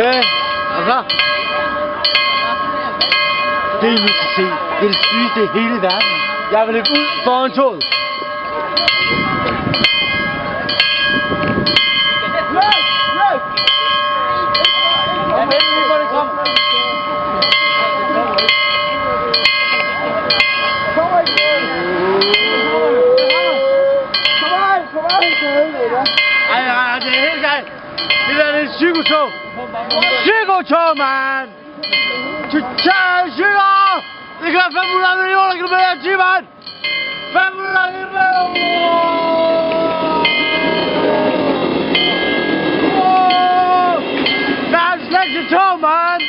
Okay, og så? Det I nu skal se, det er det sygeste i hele verden. Jeg vil løbe ud foran toget. Jeg ved ikke, hvor det kommer. Ej, det er helt galt. Det der er et psykotog. Psykotog, mand! Totalt psyko! Det kører 500 millioner kilometer i timen! 500 kilometer! Der er en slægt til tog, mand!